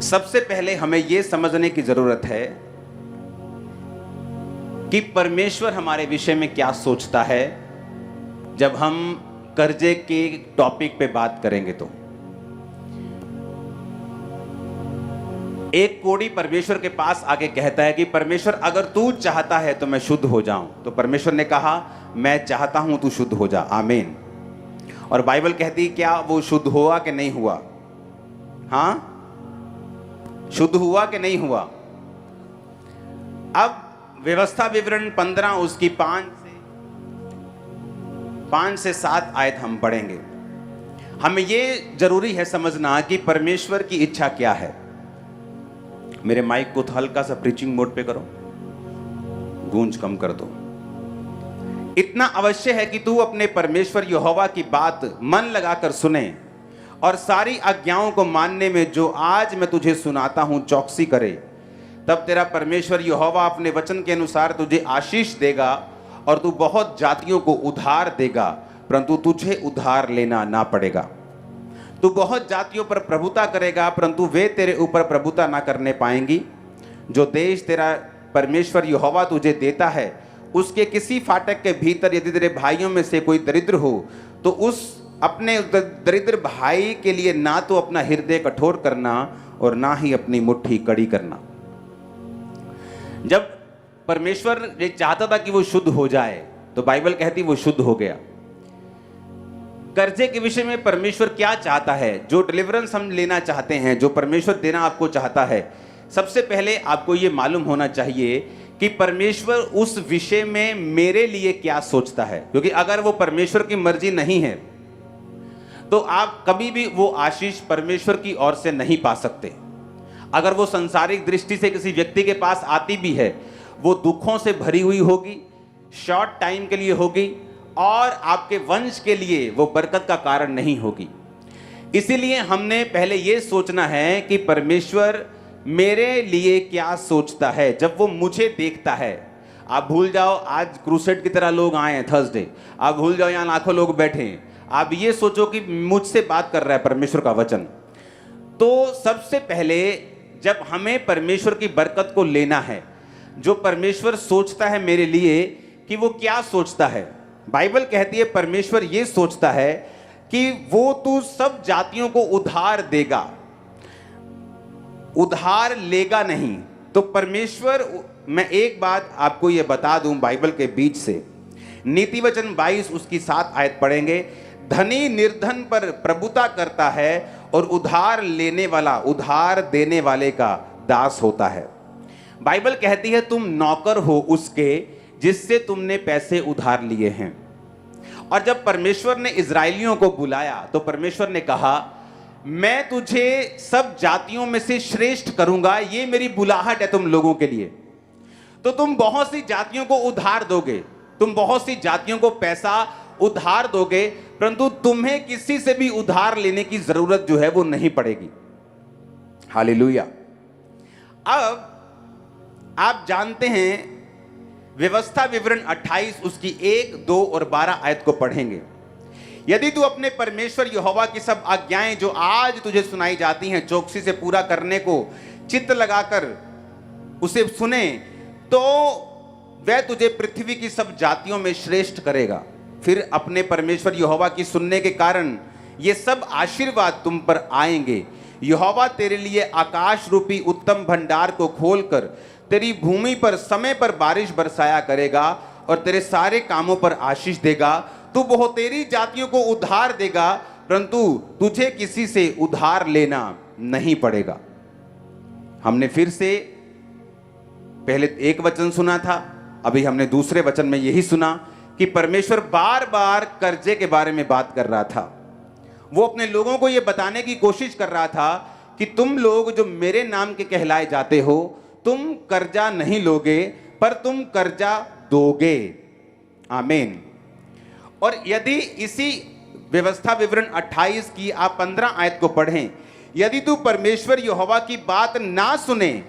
सबसे पहले हमें यह समझने की जरूरत है कि परमेश्वर हमारे विषय में क्या सोचता है। जब हम कर्जे के टॉपिक पे बात करेंगे तो एक कोढ़ी परमेश्वर के पास आके कहता है कि परमेश्वर अगर तू चाहता है तो मैं शुद्ध हो जाऊं। तो परमेश्वर ने कहा मैं चाहता हूं तू शुद्ध हो जा, आमीन। और बाइबल कहती है क्या वो शुद्ध हुआ कि नहीं हुआ? हाँ, शुद्ध हुआ कि नहीं हुआ? अब व्यवस्था विवरण 15 उसकी 5 से 7 आयत हम पढ़ेंगे। हमें यह जरूरी है समझना कि परमेश्वर की इच्छा क्या है। मेरे माइक को हल्का सा प्रीचिंग मोड पे करो, गूंज कम कर दो। इतना अवश्य है कि तू अपने परमेश्वर यहोवा की बात मन लगाकर सुने और सारी आज्ञाओं को मानने में जो आज मैं तुझे सुनाता हूं चौकसी करे। तब तेरा परमेश्वर यहोवा अपने वचन के अनुसार तुझे आशीष देगा और तू बहुत जातियों को उधार देगा, परंतु तुझे उधार लेना ना पड़ेगा। तू बहुत जातियों पर प्रभुता करेगा, परंतु वे तेरे ऊपर प्रभुता ना करने पाएंगी। जो देश तेरा परमेश्वर यहोवा तुझे देता है उसके किसी फाटक के भीतर यदि तेरे भाइयों में से कोई दरिद्र हो तो उस अपने दरिद्र भाई के लिए ना तो अपना हृदय कठोर करना और ना ही अपनी मुट्ठी कड़ी करना। जब परमेश्वर ये चाहता था कि वो शुद्ध हो जाए तो बाइबल कहती वो शुद्ध हो गया। कर्जे के विषय में परमेश्वर क्या चाहता है? जो डिलीवरेंस हम लेना चाहते हैं, जो परमेश्वर देना आपको चाहता है, सबसे पहले आपको ये मालूम होना चाहिए कि परमेश्वर उस विषय में मेरे लिए क्या सोचता है। क्योंकि अगर वो परमेश्वर की मर्जी नहीं है तो आप कभी भी वो आशीष परमेश्वर की ओर से नहीं पा सकते। अगर वो संसारिक दृष्टि से किसी व्यक्ति के पास आती भी है वो दुखों से भरी हुई होगी, शॉर्ट टाइम के लिए होगी और आपके वंश के लिए वो बरकत का कारण नहीं होगी। इसीलिए हमने पहले ये सोचना है कि परमेश्वर मेरे लिए क्या सोचता है। जब वो मुझे देखता है, आप भूल जाओ आज क्रूसेड की तरह लोग आए हैं थर्सडे, आप भूल जाओ यहाँ लाखों लोग बैठे हैं, आप ये सोचो कि मुझसे बात कर रहा है परमेश्वर का वचन। तो सबसे पहले जब हमें परमेश्वर की बरकत को लेना है, जो परमेश्वर सोचता है मेरे लिए कि वो क्या सोचता है। बाइबल कहती है परमेश्वर ये सोचता है कि वो तू सब जातियों को उधार देगा, उधार लेगा नहीं। तो परमेश्वर, मैं एक बात आपको ये बता दूं बाइबल के बीच से, नीति वचन 22 उसकी 7 आयत पढ़ेंगे। धनी निर्धन पर प्रभुता करता है और उधार लेने वाला उधार देने वाले का दास होता है। बाइबल कहती है तुम नौकर हो उसके जिससे तुमने पैसे उधार लिए हैं। और जब परमेश्वर ने इजराइलियों को बुलाया तो परमेश्वर ने कहा मैं तुझे सब जातियों में से श्रेष्ठ करूंगा, ये मेरी बुलाहट है तुम लोगों के लिए। तो तुम बहुत सी जातियों को उधार दोगे, तुम बहुत सी जातियों को पैसा उधार दोगे, परंतु तुम्हें किसी से भी उधार लेने की जरूरत जो है वो नहीं पड़ेगी। हालेलुया। अब आप जानते हैं व्यवस्था विवरण 28 उसकी 1, 2 और 12 आयत को पढ़ेंगे। यदि तू अपने परमेश्वर यहोवा की सब आज्ञाएं जो आज तुझे सुनाई जाती हैं चौकसी से पूरा करने को चित्त लगाकर उसे सुने तो वह तुझे पृथ्वी की सब जातियों में श्रेष्ठ करेगा। फिर अपने परमेश्वर यहोवा की सुनने के कारण ये सब आशीर्वाद तुम पर आएंगे। यहोवा तेरे लिए आकाश रूपी उत्तम भंडार को खोलकर तेरी भूमि पर समय पर बारिश बरसाया करेगा और तेरे सारे कामों पर आशीष देगा। तू बहुतेरी जातियों को उधार देगा, परंतु तुझे किसी से उधार लेना नहीं पड़ेगा। हमने फिर से पहले एक वचन सुना था, अभी हमने दूसरे वचन में यही सुना कि परमेश्वर बार बार कर्जे के बारे में बात कर रहा था। वो अपने लोगों को यह बताने की कोशिश कर रहा था कि तुम लोग जो मेरे नाम के कहलाए जाते हो तुम कर्जा नहीं लोगे पर तुम कर्जा दोगे, आमीन। और यदि इसी व्यवस्था विवरण 28 की आप 15 आयत को पढ़ें, यदि तू परमेश्वर यहोवा की बात ना सुने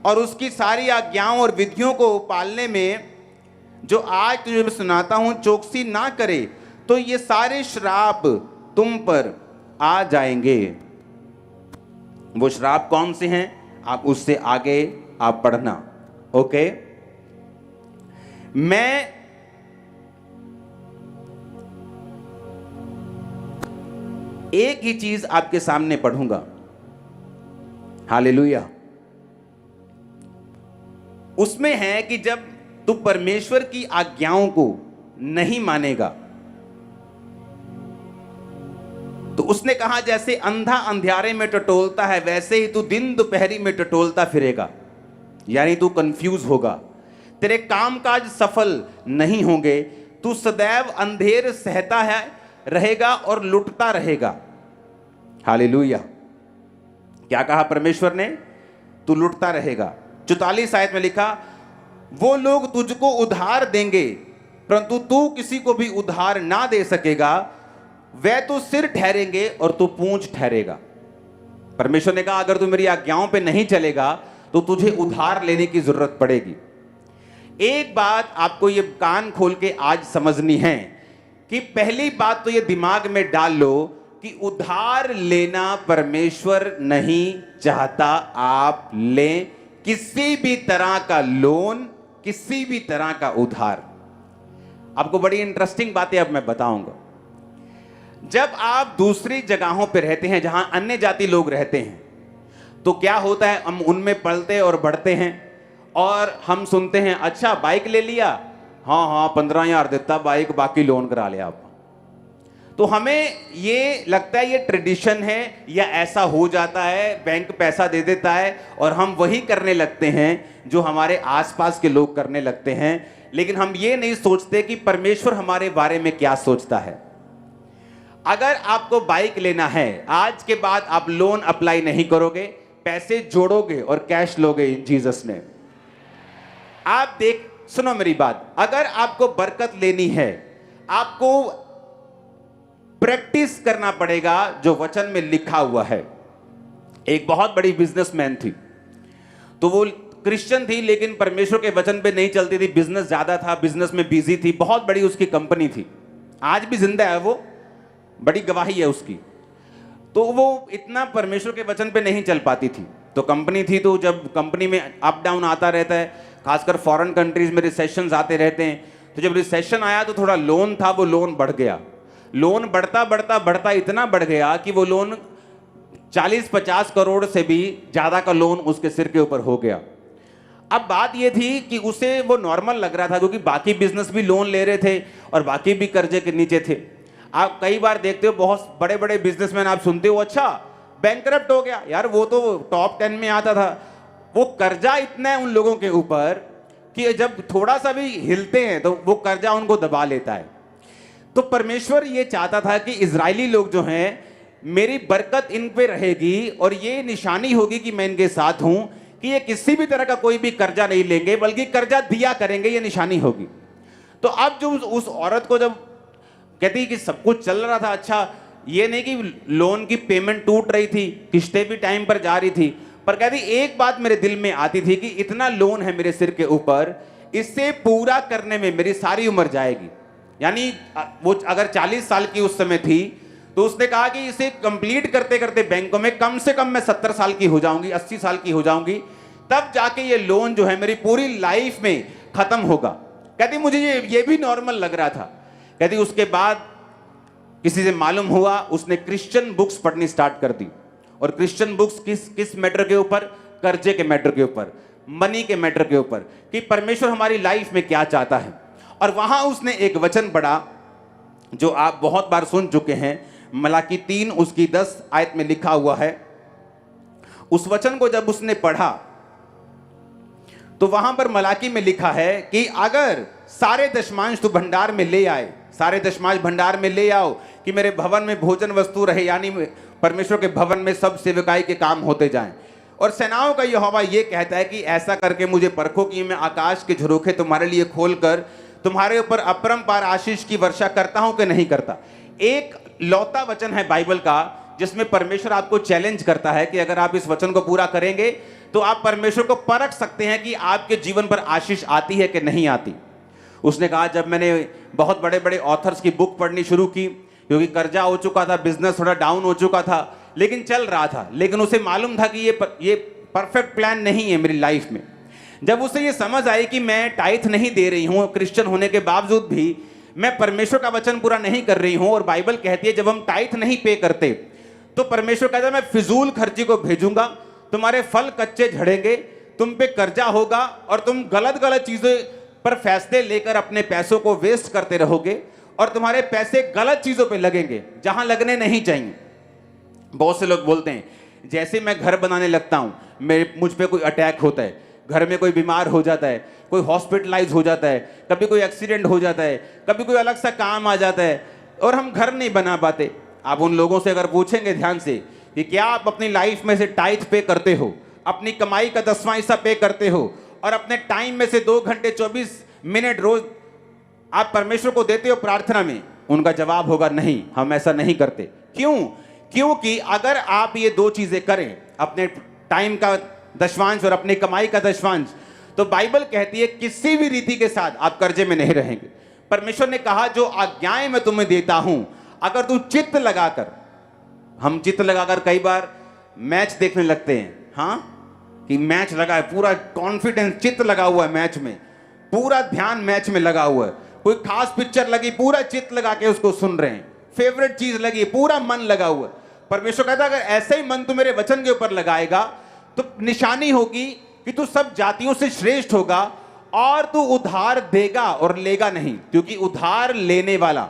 और उसकी सारी आज्ञाओं और विधियों को पालने में जो आज तुझे मैं सुनाता हूं चौकसी ना करे तो ये सारे श्राप तुम पर आ जाएंगे। वो श्राप कौन से हैं आप उससे आगे आप पढ़ना। ओके, मैं एक ही चीज आपके सामने पढ़ूंगा। हालेलुया। उसमें है कि जब तू परमेश्वर की आज्ञाओं को नहीं मानेगा तो उसने कहा जैसे अंधा अंधियारे में टटोलता है वैसे ही तू दिन दोपहरी में टटोलता फिरेगा। यानी तू कंफ्यूज होगा, तेरे कामकाज सफल नहीं होंगे, तू सदैव अंधेर सहता है रहेगा और लुटता रहेगा। हालेलुया। क्या कहा परमेश्वर ने? तू लुटता रहेगा। 44 आयत में लिखा, वो लोग तुझको उधार देंगे परंतु तू किसी को भी उधार ना दे सकेगा, वह तो सिर ठहरेंगे और तू पूंछ ठहरेगा। परमेश्वर ने कहा अगर तू मेरी आज्ञाओं पे नहीं चलेगा तो तुझे उधार लेने की जरूरत पड़ेगी। एक बात आपको ये कान खोल के आज समझनी है कि पहली बात तो ये दिमाग में डाल लो कि उधार लेना परमेश्वर नहीं चाहता आप लें। किसी भी तरह का लोन, किसी भी तरह का उधार। आपको बड़ी इंटरेस्टिंग बातें अब मैं बताऊंगा। जब आप दूसरी जगहों पर रहते हैं जहां अन्य जाति लोग रहते हैं तो क्या होता है, हम उनमें पलते और बढ़ते हैं और हम सुनते हैं अच्छा बाइक ले लिया, हाँ हाँ 15,000 देता बाइक, बाकी लोन करा लिया आप। तो हमें ये लगता है ये ट्रेडिशन है या ऐसा हो जाता है, बैंक पैसा दे देता है और हम वही करने लगते हैं जो हमारे आसपास के लोग करने लगते हैं। लेकिन हम ये नहीं सोचते कि परमेश्वर हमारे बारे में क्या सोचता है। अगर आपको बाइक लेना है, आज के बाद आप लोन अप्लाई नहीं करोगे, पैसे जोड़ोगे और कैश लोगे इन जीसस ने। आप सुनो मेरी बात, अगर आपको बरकत लेनी है आपको प्रैक्टिस करना पड़ेगा जो वचन में लिखा हुआ है। एक बहुत बड़ी बिजनेसमैन थी, तो वो क्रिश्चियन थी लेकिन परमेश्वर के वचन पे नहीं चलती थी, बिजनेस ज्यादा था, बिजनेस में बिजी थी, बहुत बड़ी उसकी कंपनी थी, आज भी जिंदा है वो, बड़ी गवाही है उसकी। तो वो इतना परमेश्वर के वचन पे नहीं चल पाती थी। तो कंपनी थी, तो जब कंपनी में अप डाउन आता रहता है, खासकर फॉरेन कंट्रीज में रिसेशंस आते रहते हैं, तो जब रिसेशन आया तो थोड़ा लोन था, वो लोन बढ़ गया। लोन बढ़ता बढ़ता बढ़ता इतना बढ़ गया कि वो लोन 40-50 करोड़ से भी ज्यादा का लोन उसके सिर के ऊपर हो गया। अब बात ये थी कि उसे वो नॉर्मल लग रहा था क्योंकि बाकी बिजनेस भी लोन ले रहे थे और बाकी भी कर्जे के नीचे थे। आप कई बार देखते हो बहुत बड़े बड़े बिजनेसमैन, आप सुनते हो अच्छा बैंकरप्ट हो गया, यार वो तो टॉप 10 में आता था। वो कर्जा इतना है उन लोगों के ऊपर कि जब थोड़ा सा भी हिलते हैं तो वो कर्जा उनको दबा लेता है। तो परमेश्वर ये चाहता था कि इजरायली लोग जो हैं, मेरी बरकत इन पे रहेगी और ये निशानी होगी कि मैं इनके साथ हूं, कि ये किसी भी तरह का कोई भी कर्जा नहीं लेंगे बल्कि कर्जा दिया करेंगे, ये निशानी होगी। तो अब जो उस औरत को जब कहती कि सब कुछ चल रहा था अच्छा, ये नहीं कि लोन की पेमेंट टूट रही थी, किस्तें भी टाइम पर जा रही थी, पर कहती एक बात मेरे दिल में आती थी कि इतना लोन है मेरे सिर के ऊपर, इससे पूरा करने में मेरी सारी उम्र जाएगी। यानी वो अगर 40 साल की उस समय थी तो उसने कहा कि इसे कंप्लीट करते करते बैंकों में कम से कम मैं 70 साल की हो जाऊंगी, 80 साल की हो जाऊंगी, तब जाके ये लोन जो है मेरी पूरी लाइफ में खत्म होगा। कहती मुझे ये भी नॉर्मल लग रहा था। कहती उसके बाद किसी से मालूम हुआ, उसने क्रिश्चियन बुक्स पढ़नी स्टार्ट कर दी। और क्रिश्चियन बुक्स किस मैटर के ऊपर? कर्जे के मैटर के ऊपर, मनी के मैटर के ऊपर, कि परमेश्वर हमारी लाइफ में क्या चाहता है। और वहां उसने एक वचन पढ़ा जो आप बहुत बार सुन चुके हैं, मलाकी 3 उसकी 10 आयत में लिखा हुआ है। उस वचन को जब उसने पढ़ा तो वहां पर मलाकी में लिखा है कि अगर सारे दशमांश तू भंडार में ले आए, सारे दशमांश भंडार में ले आओ कि मेरे भवन में भोजन वस्तु रहे, यानी परमेश्वर के भवन में सब सेवकाई के काम होते जाएं। और सेनाओं का यहोवा ये कहता है कि ऐसा करके मुझे परखो कि मैं आकाश के झरोखे तुम्हारे लिए खोलकर तुम्हारे ऊपर अपरंपार आशीष की वर्षा करता हूं कि नहीं करता। एक लौता वचन है बाइबल का जिसमें परमेश्वर आपको चैलेंज करता है कि अगर आप इस वचन को पूरा करेंगे तो आप परमेश्वर को परख सकते हैं कि आपके जीवन पर आशीष आती है कि नहीं आती। उसने कहा जब मैंने बहुत बड़े बड़े ऑथर्स की बुक पढ़नी शुरू की, क्योंकि कर्जा हो चुका था, बिजनेस थोड़ा डाउन हो चुका था, लेकिन चल रहा था, लेकिन उसे मालूम था कि ये परफेक्ट प्लान नहीं है मेरी लाइफ में। जब उसे ये समझ आई कि मैं टाइथ नहीं दे रही हूँ, क्रिश्चियन होने के बावजूद भी मैं परमेश्वर का वचन पूरा नहीं कर रही हूँ, और बाइबल कहती है जब हम टाइथ नहीं पे करते तो परमेश्वर कहता है मैं फिजूल खर्ची को भेजूंगा, तुम्हारे फल कच्चे झड़ेंगे, तुम पे कर्जा होगा और तुम गलत गलत चीजों पर फैसले लेकर अपने पैसों को वेस्ट करते रहोगे और तुम्हारे पैसे गलत चीजों पे लगेंगे जहां लगने नहीं चाहिए। बहुत से लोग बोलते हैं जैसे मैं घर बनाने लगता हूं मुझ पे कोई अटैक होता है, घर में कोई बीमार हो जाता है, कोई हॉस्पिटलाइज हो जाता है, कभी कोई एक्सीडेंट हो जाता है, कभी कोई अलग सा काम आ जाता है और हम घर नहीं बना पाते। आप उन लोगों से अगर पूछेंगे ध्यान से कि क्या आप अपनी लाइफ में से टाइथ पे करते हो, अपनी कमाई का 10वां हिस्सा पे करते हो और अपने टाइम में से 2 घंटे 24 मिनट रोज आप परमेश्वर को देते हो प्रार्थना में? उनका जवाब होगा नहीं, हम ऐसा नहीं करते। क्यों? क्योंकि अगर आप ये 2 चीजें करें, अपने टाइम का दशवांश और अपनी कमाई का दशवांश, तो बाइबल कहती है किसी भी रीति के साथ आप कर्जे में नहीं रहेंगे। परमेश्वर ने कहा जो आज्ञाएं मैं तुम्हें देता हूं, अगर तू चित्त लगाकर, हम चित्त लगाकर कई बार मैच देखने लगते हैं, हाँ कि मैच लगा है, पूरा कॉन्फिडेंस, चित्त लगा हुआ है मैच में, पूरा ध्यान मैच में लगा हुआ है, कोई खास पिक्चर लगी पूरा चित्त लगा के उसको सुन रहे हैं, फेवरेट चीज लगी पूरा मन लगा हुआ है। परमेश्वर कहता है अगर ऐसे ही मन तू मेरे वचन के ऊपर लगाएगा तो निशानी होगी कि तू सब जातियों से श्रेष्ठ होगा और तू उधार देगा और लेगा नहीं, क्योंकि उधार लेने वाला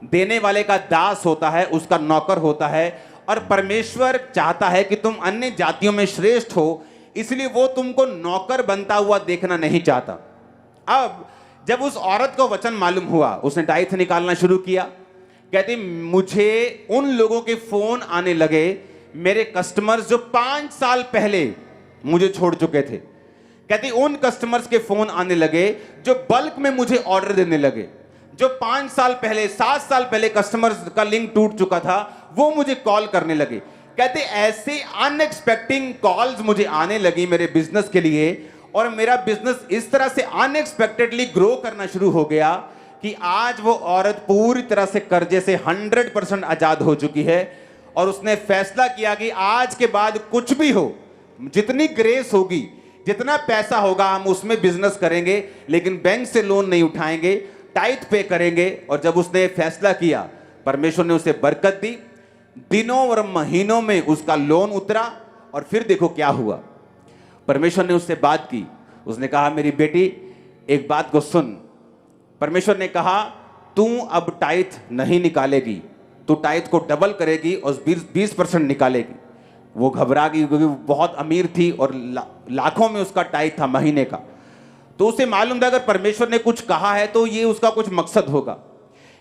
देने वाले का दास होता है, उसका नौकर होता है, और परमेश्वर चाहता है कि तुम अन्य जातियों में श्रेष्ठ हो, इसलिए वो तुमको नौकर बनता हुआ देखना नहीं चाहता। अब जब उस औरत को वचन मालूम हुआ, उसने टाइथ निकालना शुरू किया। कहती मुझे उन लोगों के फोन आने लगे, मेरे कस्टमर्स जो 5 साल पहले मुझे छोड़ चुके थे। कहती उन कस्टमर्स के फोन आने लगे जो बल्क में मुझे ऑर्डर देने लगे, जो 5 साल पहले 7 साल पहले कस्टमर्स का लिंक टूट चुका था वो मुझे कॉल करने लगे। कहते ऐसे अनएक्सपेक्टिंग कॉल्स मुझे आने लगी मेरे बिजनेस के लिए, और मेरा बिजनेस इस तरह से अनएक्सपेक्टेडली ग्रो करना शुरू हो गया कि आज वो औरत पूरी तरह से कर्जे से 100% आजाद हो चुकी है, और उसने फैसला किया कि आज के बाद कुछ भी हो, जितनी ग्रेस होगी, जितना पैसा होगा हम उसमें बिजनेस करेंगे, लेकिन बैंक से लोन नहीं उठाएंगे, टाइथ पे करेंगे। और जब उसने फैसला किया, परमेश्वर ने उसे बरकत दी, दिनों और महीनों में उसका लोन उतरा, और फिर देखो क्या हुआ। परमेश्वर ने उससे बात की, उसने कहा मेरी बेटी एक बात को सुन। परमेश्वर ने कहा तू अब टाइथ नहीं निकालेगी, तू टाइथ को डबल करेगी और 20% निकालेगी। वो घबरा गई क्योंकि वो बहुत अमीर थी और लाखों में उसका टाइथ था महीने का। तो उसे मालूम था अगर परमेश्वर ने कुछ कहा है तो ये उसका कुछ मकसद होगा।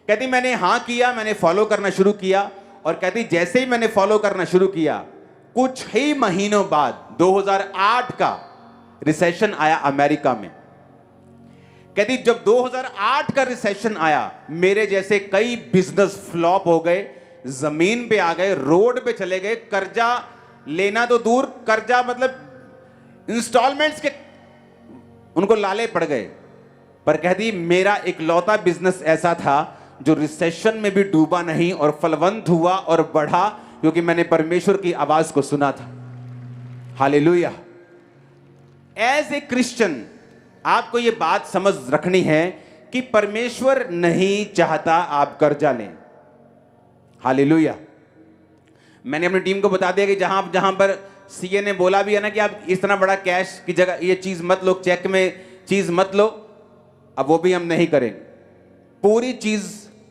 कहती मैंने हाँ किया, मैंने फॉलो करना शुरू किया, और कहती जैसे ही मैंने फॉलो करना शुरू किया कुछ ही महीनों बाद 2008 का रिसेशन आया अमेरिका में। कहती जब 2008 का रिसेशन आया, मेरे जैसे कई बिजनेस फ्लॉप हो गए, जमीन पे आ गए, रोड पे चले गए, कर्जा लेना तो दूर, कर्जा मतलब इंस्टॉलमेंट्स के उनको लाले पड़ गए। पर कहती मेरा इकलौता बिजनेस ऐसा था जो रिसेशन में भी डूबा नहीं और फलवंत हुआ और बढ़ा, क्योंकि मैंने परमेश्वर की आवाज को सुना था। हालेलुया। एज ए क्रिश्चियन आपको यह बात समझ रखनी है कि परमेश्वर नहीं चाहता आप कर्जा लें। हालेलुया। मैंने अपनी टीम को बता दिया कि जहां पर सीए ने बोला भी है ना कि आप इस तरह बड़ा कैश की जगह ये चीज मत लो, चेक में चीज मत लो, अब वो भी हम नहीं करेंगे। पूरी चीज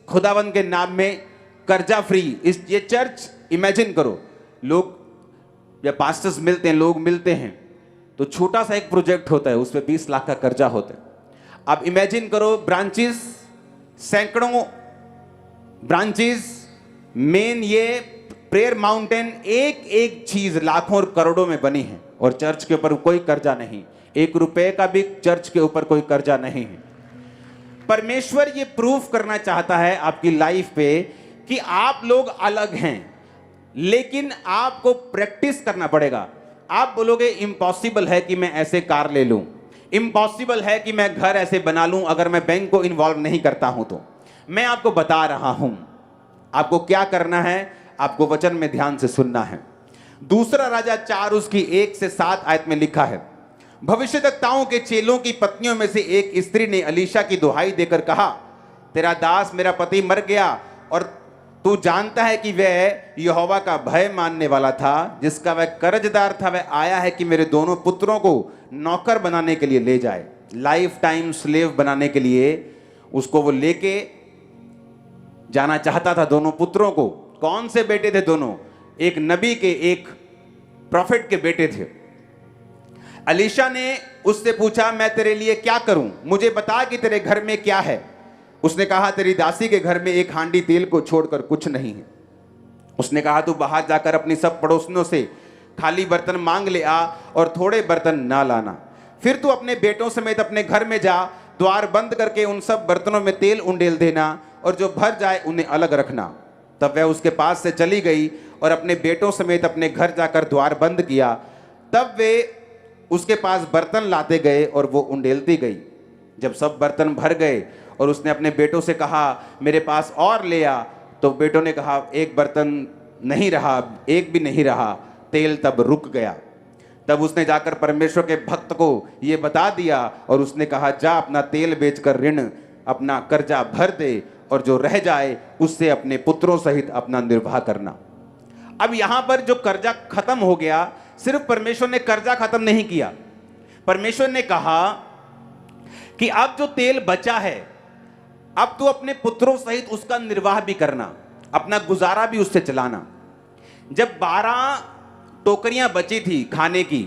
खुदावंद के नाम में कर्जा फ्री। ये चर्च इमेजिन करो, लोग या पास्टर्स मिलते हैं, लोग मिलते हैं तो छोटा सा एक प्रोजेक्ट होता है, उस पर 20 लाख का कर्जा होता है। अब इमेजिन करो ब्रांचेस, सैकड़ों ब्रांचेस, मेन ये प्रेयर माउंटेन, एक एक चीज लाखों और करोड़ों में बनी है, और चर्च के ऊपर कोई कर्जा नहीं, 1 रुपए का भी चर्च के ऊपर कोई कर्जा नहीं है। परमेश्वर ये प्रूफ करना चाहता है आपकी लाइफ पे कि आप लोग अलग हैं, लेकिन आपको प्रैक्टिस करना पड़ेगा। आप बोलोगे इम्पॉसिबल है कि मैं ऐसे कार ले लूं, इम्पॉसिबल है कि मैं घर ऐसे बना लूं अगर मैं बैंक को इन्वॉल्व नहीं करता हूं। तो मैं आपको बता रहा हूं आपको क्या करना है। आपको वचन में ध्यान से सुनना है। दूसरा राजा 4 उसकी 1 से 7 आयत में लिखा है, भविष्यद्वक्ताओं के चेलों की पत्नियों में से एक स्त्री ने अलीशा की दुहाई देकर कहा, तेरा दास मेरा पति मर गया और तू जानता है कि वह यहोवा का भय मानने वाला था, जिसका वह कर्जदार था। वह आया है कि मेरे दोनों पुत्रों को नौकर बनाने के लिए ले जाए, लाइफ टाइम स्लेव बनाने के लिए उसको वो लेके जाना चाहता था दोनों पुत्रों को। कौन से बेटे थे दोनों? एक नबी के, एक प्रॉफिट के बेटे थे। अलीशा ने उससे पूछा, मैं तेरे लिए क्या करूं, मुझे बता कि तेरे घर में क्या है। उसने कहा, तेरी दासी के घर में एक हांडी तेल को छोड़कर कुछ नहीं है। उसने कहा, तू बाहर जाकर अपनी सब पड़ोसियों से खाली बर्तन मांग ले आ और थोड़े बर्तन ना लाना। फिर तू अपने बेटों समेत अपने घर में जा, द्वार बंद करके उन सब बर्तनों में तेल उंडेल देना और जो भर जाए उन्हें अलग रखना। तब वह उसके पास से चली गई और अपने बेटों समेत अपने घर जाकर द्वार बंद किया। तब वे उसके पास बर्तन लाते गए और वो उंडेलती गई। जब सब बर्तन भर गए और उसने अपने बेटों से कहा, मेरे पास और ले आ, तो बेटों ने कहा, एक बर्तन नहीं रहा, एक भी नहीं रहा। तेल तब रुक गया। तब उसने जाकर परमेश्वर के भक्त को ये बता दिया और उसने कहा, जा अपना तेल बेचकर ऋण अपना कर्जा भर दे और जो रह जाए उससे अपने पुत्रों सहित अपना निर्वाह करना। अब यहां पर जो कर्जा खत्म हो गया, सिर्फ परमेश्वर ने कर्जा खत्म नहीं किया, परमेश्वर ने कहा कि अब जो तेल बचा है, अब तू अपने पुत्रों सहित उसका निर्वाह भी करना, अपना गुजारा भी उससे चलाना। जब 12 टोकरियां बची थी खाने की,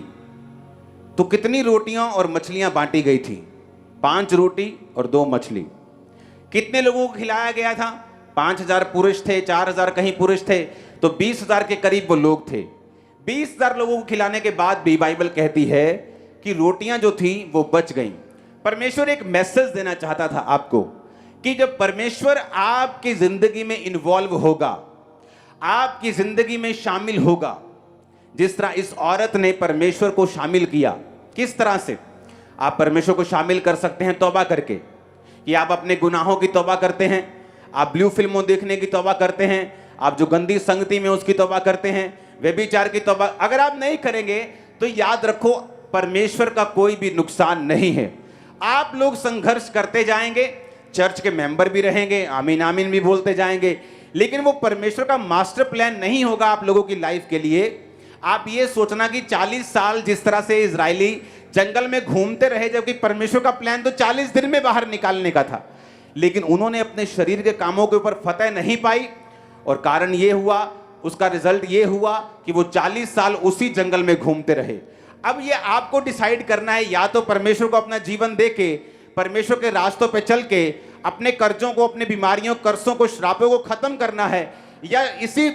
तो कितनी रोटियां और मछलियां बांटी गई थी? 5 रोटी और 2 मछली। कितने लोगों को खिलाया गया था? 5000 पुरुष थे, 4000 कहीं पुरुष थे, तो 20000 के करीब वो लोग थे। 20000 लोगों को खिलाने के बाद भी बाइबल कहती है कि रोटियां जो थी वो बच गईं। परमेश्वर एक मैसेज देना चाहता था आपको कि जब परमेश्वर आपकी जिंदगी में इन्वॉल्व होगा, आपकी जिंदगी में शामिल होगा, जिस तरह इस औरत ने परमेश्वर को शामिल किया। किस तरह से आप परमेश्वर को शामिल कर सकते हैं? तौबा करके, कि आप अपने गुनाहों की तौबा करते हैं, आप ब्लू फिल्मों देखने की तौबा करते हैं, आप जो गंदी संगति में उसकी तौबा करते हैं, व्यभिचार की तौबा अगर आप नहीं करेंगे तो याद रखो परमेश्वर का कोई भी नुकसान नहीं है। आप लोग संघर्ष करते जाएंगे, चर्च के मेंबर भी रहेंगे, आमीन आमीन भी बोलते जाएंगे, लेकिन वो परमेश्वर का मास्टर प्लान नहीं होगा आप लोगों की लाइफ के लिए। आप ये सोचना कि 40 साल जिस तरह से इजरायली जंगल में घूमते रहे, जबकि परमेश्वर का प्लान तो 40 दिन में बाहर निकालने का था, लेकिन उन्होंने अपने शरीर के कामों के ऊपर फतह नहीं पाई और कारण ये हुआ, उसका रिजल्ट ये हुआ कि वो 40 साल उसी जंगल में घूमते रहे। अब ये आपको डिसाइड करना है, या तो परमेश्वर को अपना जीवन दे के, परमेश्वर के रास्तों पे चल के अपने कर्जों को, अपने बीमारियों, कर्जों को, श्रापों को खत्म करना है, या इसी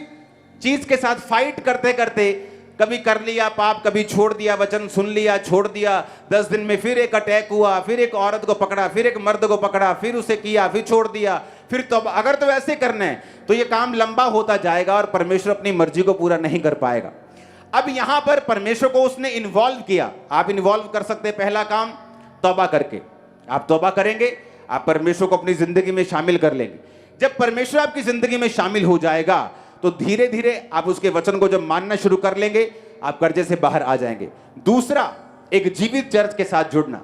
चीज के साथ फाइट करते करते कभी कर लिया पाप, कभी छोड़ दिया, वचन सुन लिया, छोड़ दिया, 10 दिन में फिर एक अटैक हुआ, फिर एक औरत को पकड़ा, फिर एक मर्द को पकड़ा, फिर उसे किया, फिर छोड़ दिया, फिर तो अगर तो ऐसे करना है तो ये काम लंबा होता जाएगा और परमेश्वर अपनी मर्जी को पूरा नहीं कर पाएगा। अब यहां पर परमेश्वर को उसने इन्वॉल्व किया। आप इन्वॉल्व कर सकते हैं, पहला काम तौबा करके। आप तौबा करेंगे, आप परमेश्वर को अपनी जिंदगी में शामिल कर लेंगे। जब परमेश्वर आपकी जिंदगी में शामिल हो जाएगा तो धीरे धीरे आप उसके वचन को जब मानना शुरू कर लेंगे, आप कर्जे से बाहर आ जाएंगे। दूसरा, एक जीवित चर्च के साथ जुड़ना।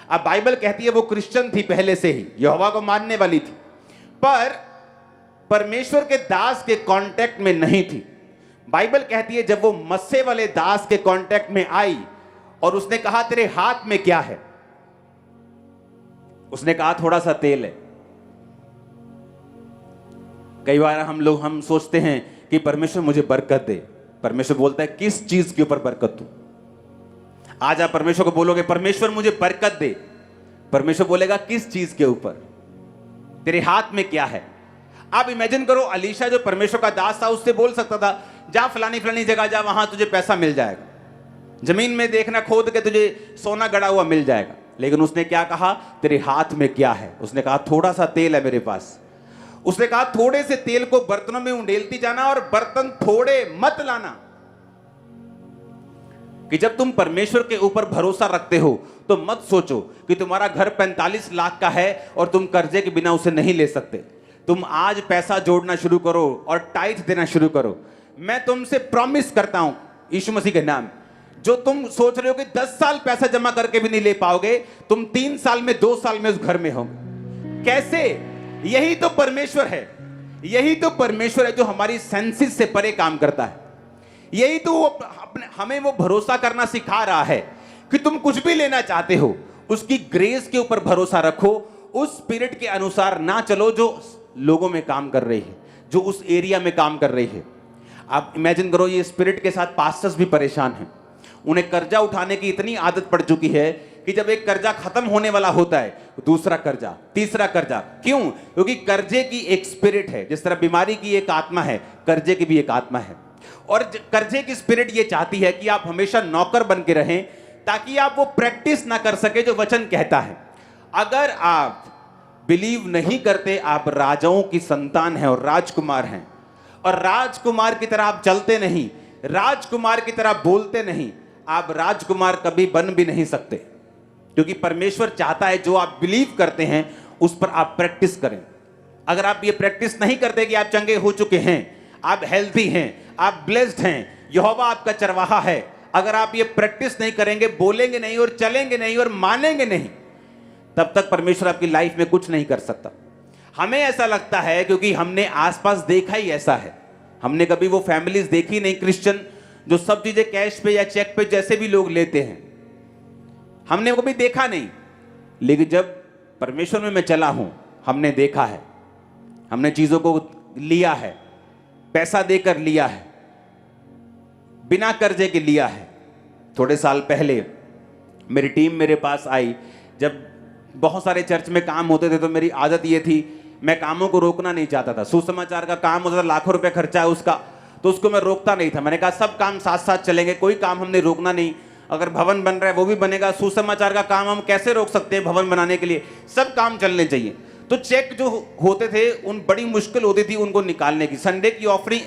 अब बाइबल कहती है वो क्रिश्चियन थी पहले से ही, यहोवा को मानने वाली थी, पर परमेश्वर के दास के कांटेक्ट में नहीं थी। बाइबल कहती है जब वो मस्से वाले दास के कांटेक्ट में आई और उसने कहा, तेरे हाथ में क्या है? उसने कहा, थोड़ा सा तेल है। कई बार हम सोचते हैं कि परमेश्वर मुझे बरकत दे। परमेश्वर बोलता है, किस चीज के ऊपर बरकत दूं? आज आप परमेश्वर को बोलोगे, परमेश्वर मुझे बरकत दे, परमेश्वर बोलेगा, किस चीज के ऊपर? तेरे हाथ में क्या है? आप इमेजिन करो, अलीशा जो परमेश्वर का दास था, उससे बोल सकता था, जा फलानी फलानी जगह जा, वहां तुझे पैसा मिल जाएगा, जमीन में देखना खोद के तुझे सोना गड़ा हुआ मिल जाएगा। लेकिन उसने क्या कहा? तेरे हाथ में क्या है? उसने कहा, थोड़ा सा तेल है मेरे पास। उसने कहा, थोड़े से तेल को बर्तनों में उंडेलती जाना और बर्तन थोड़े मत लाना। कि जब तुम परमेश्वर के ऊपर भरोसा रखते हो तो मत सोचो कि तुम्हारा घर 45 लाख का है और तुम कर्जे के बिना उसे नहीं ले सकते। तुम आज पैसा जोड़ना शुरू करो और टाइथ देना शुरू करो। मैं तुमसे प्रॉमिस करता हूं यीशु मसीह के नाम, जो तुम सोच रहे हो कि 10 साल पैसा जमा करके भी नहीं ले पाओगे, तुम 3 साल में 2 साल में उस घर में होगे। कैसे? यही तो परमेश्वर है, यही तो परमेश्वर है जो हमारी सेंसेस से परे काम करता है। यही तो वो हमें वो भरोसा करना सिखा रहा है कि तुम कुछ भी लेना चाहते हो, उसकी ग्रेस के ऊपर भरोसा रखो, उस स्पिरिट के अनुसार ना चलो जो लोगों में काम कर रही है, जो उस एरिया में काम कर रही है। आप इमेजिन करो, ये स्पिरिट के साथ पास्टर्स भी परेशान हैं। उन्हें कर्जा उठाने की इतनी आदत पड़ चुकी है कि जब एक कर्जा खत्म होने वाला होता है, दूसरा कर्जा, तीसरा कर्जा। क्यों? क्योंकि कर्जे की एक स्पिरिट है। जिस तरह बीमारी की एक आत्मा है, कर्जे की भी एक आत्मा है। और कर्जे की स्पिरिट ये चाहती है कि आप हमेशा नौकर बन के रहें, ताकि आप वो प्रैक्टिस ना कर सके जो वचन कहता है। अगर आप बिलीव नहीं करते आप राजाओं की संतान हैं और राजकुमार हैं, और राजकुमार की तरह आप चलते नहीं, राजकुमार की तरह बोलते नहीं, आप राजकुमार कभी बन भी नहीं सकते। क्योंकि परमेश्वर चाहता है जो आप बिलीव करते हैं उस पर आप प्रैक्टिस करें। अगर आप ये प्रैक्टिस नहीं करते कि आप चंगे हो चुके हैं, आप हेल्थी हैं, आप ब्लेस्ड हैं, यहोवा आपका चरवाहा है, अगर आप ये प्रैक्टिस नहीं करेंगे, बोलेंगे नहीं और चलेंगे नहीं और मानेंगे नहीं, तब तक परमेश्वर आपकी लाइफ में कुछ नहीं कर सकता। हमें ऐसा लगता है क्योंकि हमने आसपास देखा ही ऐसा है। हमने कभी वो फैमिलीज देखी नहीं क्रिश्चियन जो सब चीजें कैश पे या चेक पे जैसे भी लोग लेते हैं, हमने कभी देखा नहीं। लेकिन जब परमेश्वर में मैं चला हूं, हमने देखा है, हमने चीजों को लिया है, पैसा देकर लिया है, बिना कर्जे के लिया है। थोड़े साल पहले मेरी टीम मेरे पास आई। जब बहुत सारे चर्च में काम होते थे तो मेरी आदत ये थी, मैं कामों को रोकना नहीं चाहता था। सुसमाचार का काम होता था, लाखों रुपए खर्चा है उसका, तो उसको मैं रोकता नहीं था। मैंने कहा सब काम साथ साथ चलेंगे, कोई काम हमने रोकना नहीं। अगर भवन बन रहा है वो भी बनेगा, सुसमाचार का काम हम कैसे रोक सकते हैं भवन बनाने के लिए, सब काम चलने चाहिए। तो चेक जो होते थे उन बड़ी मुश्किल होती थी उनको निकालने की। संडे की ऑफरिंग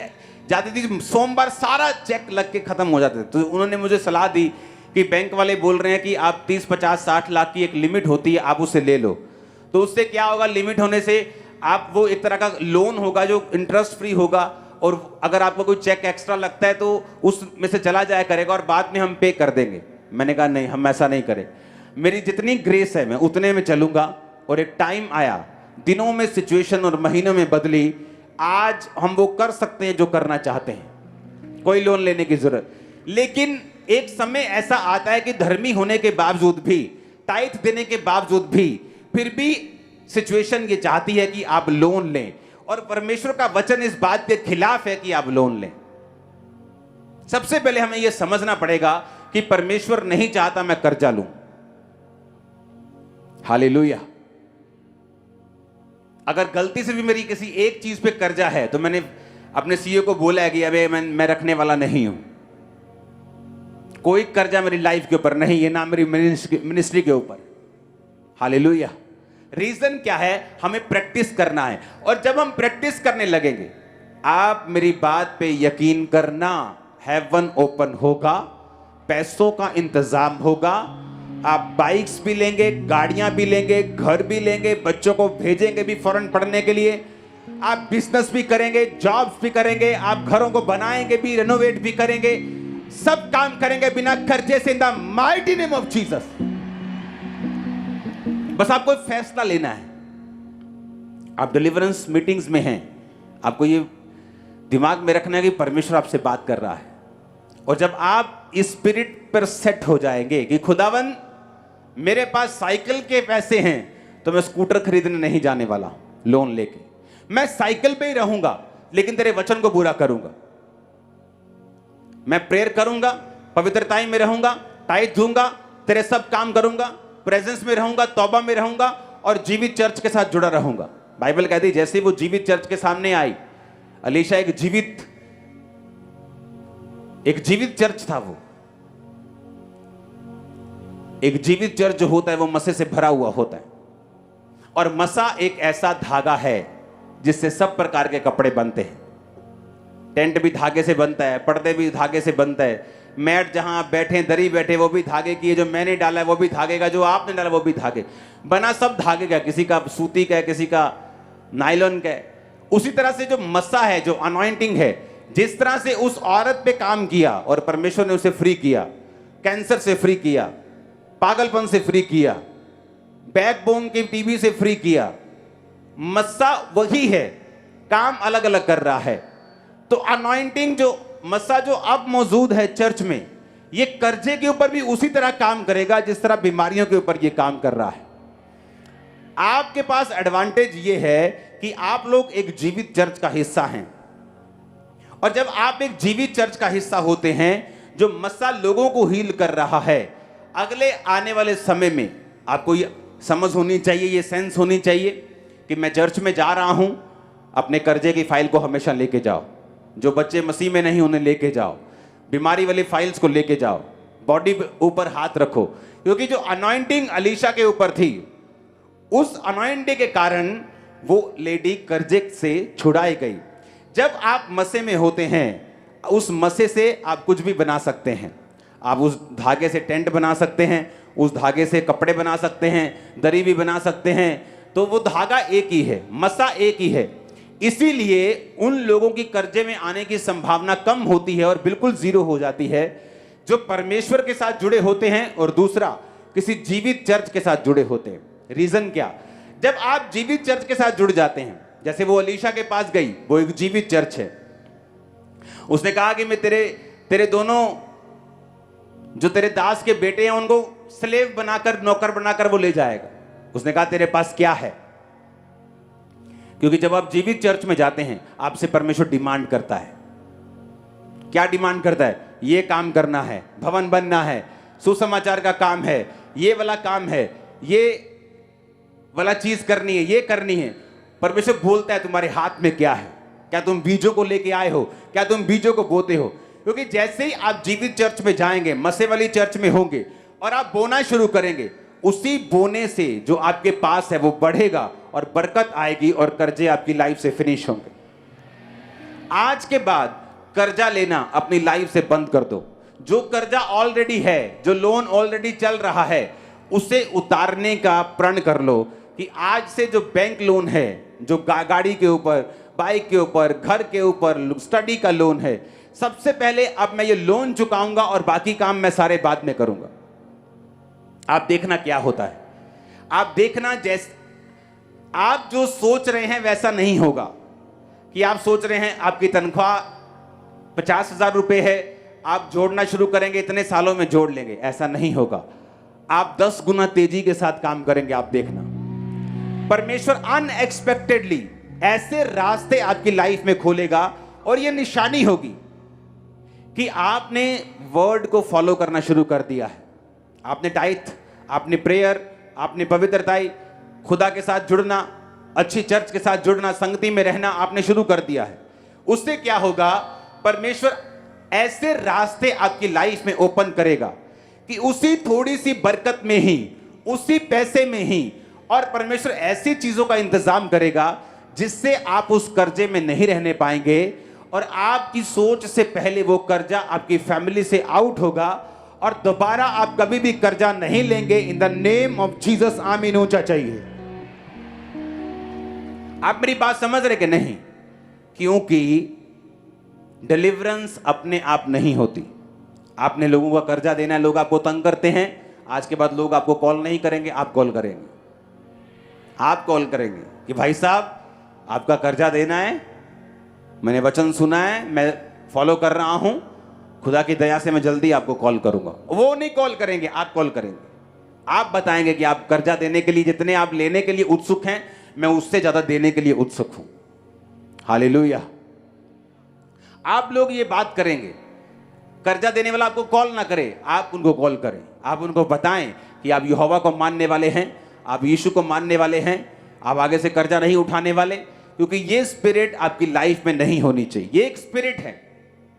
जाती थी, सोमवार सारा चेक लग के खत्म हो जाते थे। तो उन्होंने मुझे सलाह दी कि बैंक वाले बोल रहे हैं कि आप 30, 50, 60 लाख की एक लिमिट होती है, आप उसे ले लो। तो उससे क्या होगा, लिमिट होने से आप वो एक तरह का लोन होगा जो इंटरेस्ट फ्री होगा, और अगर आपको कोई चेक एक्स्ट्रा लगता है तो उसमें से चला जाया करेगा और बाद में हम पे कर देंगे। मैंने कहा नहीं, हम ऐसा नहीं करें, मेरी जितनी ग्रेस है मैं उतने में चलूंगा। और एक टाइम आया, दिनों में सिचुएशन और महीनों में बदली, आज हम वो कर सकते हैं जो करना चाहते हैं, कोई लोन लेने की जरूरत। लेकिन एक समय ऐसा आता है कि धर्मी होने के बावजूद भी, टाइथ देने के बावजूद भी, फिर भी सिचुएशन ये चाहती है कि आप लोन लें, और परमेश्वर का वचन इस बात के खिलाफ है कि आप लोन लें। सबसे पहले हमें यह समझना पड़ेगा कि परमेश्वर नहीं चाहता मैं कर्जा लूं। हालेलुया। अगर गलती से भी मेरी किसी एक चीज पे कर्जा है तो मैंने अपने सीईओ को बोला है कि अबे मैं रखने वाला नहीं हूं, कोई कर्जा मेरी लाइफ के ऊपर नहीं है, ना मेरी मिनिस्ट्री के ऊपर। हालेलुया। रीजन क्या है? हमें प्रैक्टिस करना है। और जब हम प्रैक्टिस करने लगेंगे, आप मेरी बात पे यकीन करना, हेवन ओपन होगा, पैसों का इंतजाम होगा, आप बाइक्स भी लेंगे, गाड़ियां भी लेंगे, घर भी लेंगे, बच्चों को भेजेंगे भी फॉरेन पढ़ने के लिए, आप बिजनेस भी करेंगे, जॉब्स भी करेंगे, आप घरों को बनाएंगे भी, रेनोवेट भी करेंगे, सब काम करेंगे बिना कर्जे से, in the mighty name of Jesus. बस आपको एक फैसला लेना है। आप डिलीवरेंस मीटिंग्स में हैं, आपको ये दिमाग में रखना है कि परमेश्वर आपसे बात कर रहा है। और जब आप इस स्पिरिट पर सेट हो जाएंगे कि खुदावन मेरे पास साइकिल के पैसे हैं, तो मैं स्कूटर खरीदने नहीं जाने वाला लोन लेके, मैं साइकिल पे ही रहूंगा, लेकिन तेरे वचन को पूरा करूंगा। मैं प्रेयर करूंगा, पवित्रताई में रहूंगा, टाइट दूंगा, तेरे सब काम करूंगा, प्रेजेंस में रहूंगा, तौबा में रहूंगा, और जीवित चर्च के साथ जुड़ा रहूंगा। बाइबल कहती है जैसे वो जीवित चर्च के सामने आई, अलीशा एक जीवित चर्च था। वो एक जीवित चर्च जो होता है वो मसे से भरा हुआ होता है। और मसा एक ऐसा धागा है जिससे सब प्रकार के कपड़े बनते हैं। टेंट भी धागे से बनता है, पर्दे भी धागे से बनता है, मैट जहां आप बैठे, दरी बैठे, वो भी धागे की है, जो मैंने डाला है वो भी धागे का, जो आपने डाला वो भी धागे बना, सब धागे का। किसी का सूती का है, किसी का नायलॉन का है। उसी तरह से जो मस्सा है, जो अनॉइंटिंग है, जिस तरह से उस औरत पे काम किया और परमेश्वर ने उसे फ्री किया, कैंसर से फ्री किया, पागलपन से फ्री किया, बैकबोन के टीबी से फ्री किया, मस्सा वही है, काम अलग अलग कर रहा है। तो अनॉइंटिंग जो मस्सा जो अब मौजूद है चर्च में, ये कर्जे के ऊपर भी उसी तरह काम करेगा जिस तरह बीमारियों के ऊपर ये काम कर रहा है। आपके पास एडवांटेज ये है कि आप लोग एक जीवित चर्च का हिस्सा हैं, और जब आप एक जीवित चर्च का हिस्सा होते हैं जो मस्सा लोगों को हील कर रहा है, अगले आने वाले समय में आपको ये समझ होनी चाहिए, ये सेंस होनी चाहिए कि मैं चर्च में जा रहा हूं, अपने कर्जे की फाइल को हमेशा लेके जाओ, जो बच्चे मसीह में नहीं उन्हें लेके जाओ, बीमारी वाली फाइल्स को लेके जाओ, बॉडी पे ऊपर हाथ रखो, क्योंकि जो अनॉइंटिंग अलीशा के ऊपर थी, उस अनॉइंटिंग के कारण वो लेडी कर्जे से छुड़ाई गई। जब आप मसे में होते हैं, उस मसे से आप कुछ भी बना सकते हैं। आप उस धागे से टेंट बना सकते हैं, उस धागे से कपड़े बना सकते हैं, दरी भी बना सकते हैं। तो वो धागा एक ही है, मसा एक ही है। इसीलिए उन लोगों की कर्जे में आने की संभावना कम होती है और बिल्कुल जीरो हो जाती है जो परमेश्वर के साथ जुड़े होते हैं और दूसरा किसी जीवित चर्च के साथ जुड़े होते हैं। रीजन क्या? जब आप जीवित चर्च के साथ जुड़ जाते हैं, जैसे वो अलीशा के पास गई, वो एक जीवित चर्च है। उसने कहा कि मैं तेरे दोनों जो तेरे दास के बेटे हैं उनको स्लेव बनाकर, नौकर बनाकर वो ले जाएगा। उसने कहा तेरे पास क्या है? क्योंकि जब आप जीवित चर्च में जाते हैं, आपसे परमेश्वर डिमांड करता है। क्या डिमांड करता है? ये काम करना है, भवन बनना है, सुसमाचार का काम है, ये वाला काम है, ये वाला चीज करनी है, ये करनी है। परमेश्वर बोलता है तुम्हारे हाथ में क्या है? क्या तुम बीजों को लेके आए हो? क्या तुम बीजों को बोते हो? क्योंकि जैसे ही आप जीवित चर्च में जाएंगे, मसे वाली चर्च में होंगे और आप बोना शुरू करेंगे, उसी बोने से जो आपके पास है वो बढ़ेगा और बरकत आएगी और कर्जे आपकी लाइफ से फिनिश होंगे। आज के बाद कर्जा लेना अपनी लाइफ से बंद कर दो। जो कर्जा ऑलरेडी है, जो लोन ऑलरेडी चल रहा है, उसे उतारने का प्रण कर लो कि आज से जो बैंक लोन है, जो गाड़ी के ऊपर, बाइक के ऊपर, घर के ऊपर, स्टडी का लोन है, सबसे पहले अब मैं ये लोन चुकाऊंगा और बाकी काम मैं सारे बाद में करूंगा। आप देखना क्या होता है। आप देखना, जैसे आप जो सोच रहे हैं वैसा नहीं होगा। कि आप सोच रहे हैं आपकी तनख्वाह 50,000 रुपए है, आप जोड़ना शुरू करेंगे, इतने सालों में जोड़ लेंगे, ऐसा नहीं होगा। आप 10 गुना तेजी के साथ काम करेंगे। आप देखना, परमेश्वर अनएक्सपेक्टेडली ऐसे रास्ते आपकी लाइफ में खोलेगा और यह निशानी होगी कि आपने वर्ड को फॉलो करना शुरू कर दिया है। आपने टाइथ, आपने प्रेयर, आपने पवित्रताई, खुदा के साथ जुड़ना, अच्छी चर्च के साथ जुड़ना, संगति में रहना आपने शुरू कर दिया है। उससे क्या होगा? परमेश्वर ऐसे रास्ते आपकी लाइफ में ओपन करेगा कि उसी थोड़ी सी बरकत में ही, उसी पैसे में ही, और परमेश्वर ऐसी चीजों का इंतजाम करेगा जिससे आप उस कर्जे में नहीं रहने पाएंगे और आपकी सोच से पहले वो कर्जा आपकी फैमिली से आउट होगा और दोबारा आप कभी भी कर्जा नहीं लेंगे। In the name of Jesus, आमीन ऊंचा चाहिए। आप मेरी बात समझ रहे कि नहीं? क्योंकि डिलीवरेंस अपने आप नहीं होती। आपने लोगों का कर्जा देना है, लोग आपको तंग करते हैं, आज के बाद लोग आपको कॉल नहीं करेंगे, आप कॉल करेंगे। आप कॉल करेंगे कि भाई साहब आपका कर्जा देना है, मैंने वचन सुना है, मैं फॉलो कर रहा हूं, खुदा की दया से मैं जल्दी आपको कॉल करूंगा। वो नहीं कॉल करेंगे, आप कॉल करेंगे। आप बताएंगे कि आप कर्जा देने के लिए, जितने आप लेने के लिए उत्सुक हैं, मैं उससे ज्यादा देने के लिए उत्सुक हूं। हालेलुया। आप लोग ये बात करेंगे, कर्जा देने वाला आपको कॉल ना करे, आप उनको कॉल करें, आप उनको बताएं कि आप यहोवा को मानने वाले हैं, आप यीशु को मानने वाले हैं, आप आगे से कर्जा नहीं उठाने वाले। क्योंकि ये स्पिरिट आपकी लाइफ में नहीं होनी चाहिए। ये एक स्पिरिट है,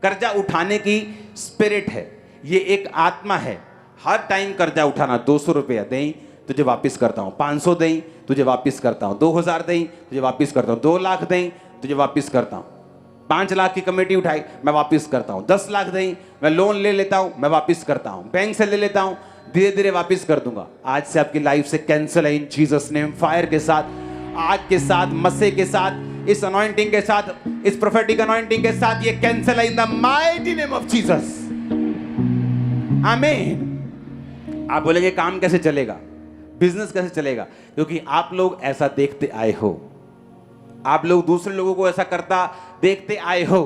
कर्जा उठाने की स्पिरिट है, ये एक आत्मा है। हर टाइम कर्जा उठाना, 200 रुपया दें तुझे वापस करता हूं, 500 दें तुझे वापस करता हूं, 2000 दें तुझे वापस करता हूं, 2 लाख दें तुझे वापस करता हूं, 5 लाख की कमेटी उठाई मैं वापस करता हूं, 10 लाख दें, मैं लोन ले लेता हूं, मैं वापस करता हूं, बैंक से ले लेता हूं, धीरे धीरे वापस कर दूंगा। आज से आपकी लाइफ से कैंसिल है इन जीसस नेम, फायर के साथ। आग के साथ, मसे के साथ, इस अनॉइंटिंग के साथ, इस प्रोफेटिक अनॉइंटिंग के साथ ये cancel in the mighty name of Jesus. आमीन। आप बोलेंगे काम कैसे चलेगा, बिजनेस कैसे चलेगा? क्योंकि आप लोग ऐसा देखते आए हो, आप लोग दूसरे लोगों को ऐसा करता देखते आए हो,